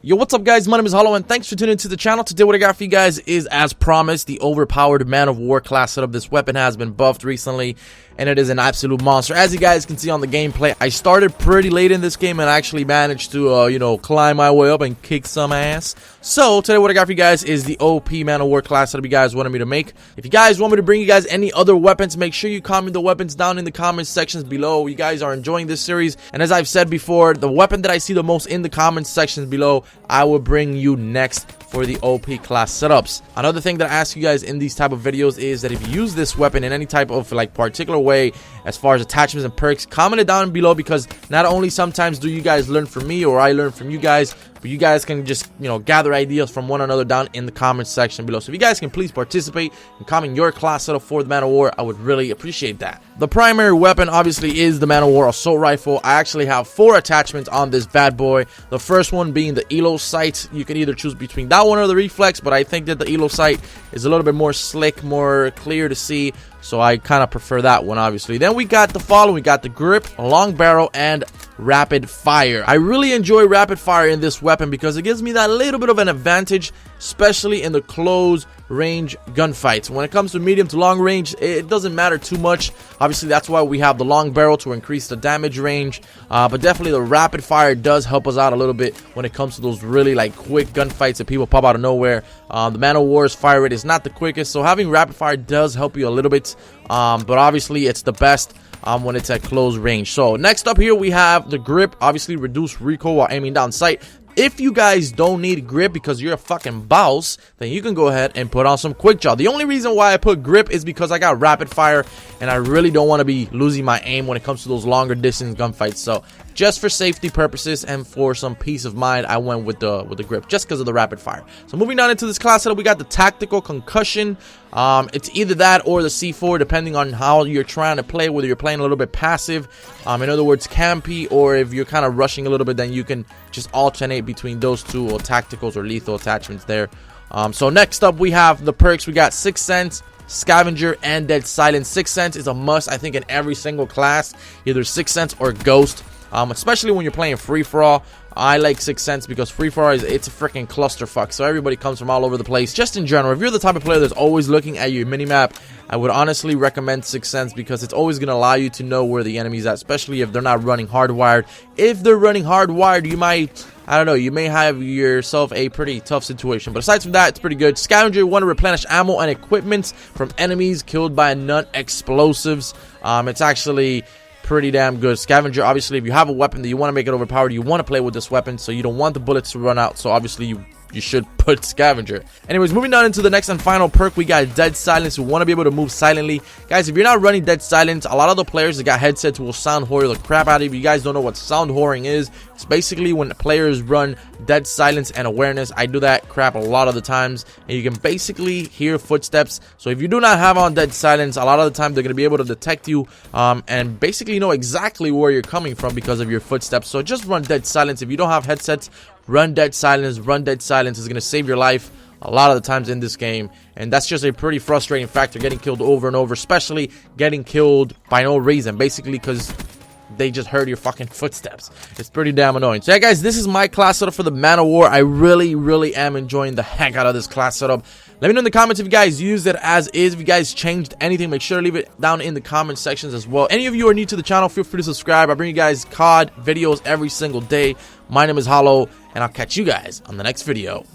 Yo, what's up guys, my name is Hollow and thanks for tuning into the channel. Today what I got for you guys is, as promised, the overpowered Man of War class setup. This weapon has been buffed recently and it is an absolute monster. As you guys can see on the gameplay, I started pretty late in this game and I actually managed to climb my way up and kick some ass. So today what I got for you guys is the OP Man of War class setup you guys wanted me to make. If you guys want me to bring you guys any other weapons, make sure you comment the weapons down in the comment sections below. You guys are enjoying this series, and as I've said before, the weapon that I see the most in the comment sections below, I will bring you next for the OP class setups. Another thing that I ask you guys in these type of videos is that if you use this weapon in any type of particular way as far as attachments and perks, comment it down below, because not only sometimes do you guys learn from me or I learn from you guys, but you guys can just gather ideas from one another down in the comment section below. So if you guys can please participate and comment your class setup for the Man of War, I would really appreciate that. The primary weapon obviously is the Man of War assault rifle. I actually have 4 attachments on this bad boy. The first one being the elo sight. You can either choose between that one or the reflex, but I think that the elo sight is a little bit more slick, more clear to see, so I kind of prefer that one, obviously. Then we got the following. We got the grip, long barrel, and rapid fire. I really enjoy rapid fire in this weapon because it gives me that little bit of an advantage, especially in the close range gunfights. When it comes to medium to long range, it doesn't matter too much. Obviously, that's why we have the long barrel to increase the damage range, but definitely the rapid fire does help us out a little bit when it comes to those really quick gunfights that people pop out of nowhere. The Man of War's fire rate is not the quickest, so having rapid fire does help you a little bit, but obviously it's the best when it's at close range. So next up here we have the grip. Obviously reduce recoil while aiming down sight. If you guys don't need grip because you're a fucking boss, then you can go ahead and put on some quick draw. The only reason why I put grip is because I got rapid fire and I really don't want to be losing my aim when it comes to those longer distance gunfights. So just for safety purposes and for some peace of mind, I went with the grip just because of the rapid fire. So moving down into this class setup, we got the tactical concussion. It's either that or the C4, depending on how you're trying to play, whether you're playing a little bit passive, in other words campy, or if you're kind of rushing a little bit, then you can just alternate between those two, or tacticals or lethal attachments there. So next up we have the perks. We got Sixth Sense, Scavenger, and Dead Silence. Sixth Sense is a must, I think, in every single class, either Sixth Sense or Ghost, especially when you're playing free-for-all. I like Sixth Sense because free-for-all it's a freaking clusterfuck, so everybody comes from all over the place. Just in general, if you're the type of player that's always looking at your minimap, I would honestly recommend Sixth Sense because it's always going to allow you to know where the enemy's at, especially if they're not running hardwired. If they're running hardwired, you might, I don't know, you may have yourself a pretty tough situation. But aside from that, it's pretty good. Scavenger, you want to replenish ammo and equipment from enemies killed by non-explosives. It's actually pretty damn good. Scavenger, obviously, if you have a weapon that you want to make it overpowered, you want to play with this weapon, so you don't want the bullets to run out, so obviously you should put Scavenger. Anyways, moving on into the next and final perk, we got Dead Silence. We want to be able to move silently. Guys, if you're not running Dead Silence, a lot of the players that got headsets will sound whore the crap out of you. If you guys don't know what sound whoring is, it's basically when players run Dead Silence and awareness. I do that crap a lot of the times, and you can basically hear footsteps. So if you do not have on Dead Silence, a lot of the time they're going to be able to detect you and basically know exactly where you're coming from because of your footsteps. So just run Dead Silence. If you don't have headsets, run Dead Silence. Run Dead Silence is going to save your life a lot of the times in this game, and that's just a pretty frustrating factor, getting killed over and over, especially getting killed by no reason, basically because they just heard your fucking footsteps. It's pretty damn annoying. So yeah guys, this is my class setup for the Man of War. I really am enjoying the heck out of this class setup. Let me know in the comments if you guys used it as is. If you guys changed anything, make sure to leave it down in the comment sections as well. Any of you who are new to the channel, feel free to subscribe. I bring you guys COD videos every single day. My name is Hollow, and I'll catch you guys on the next video.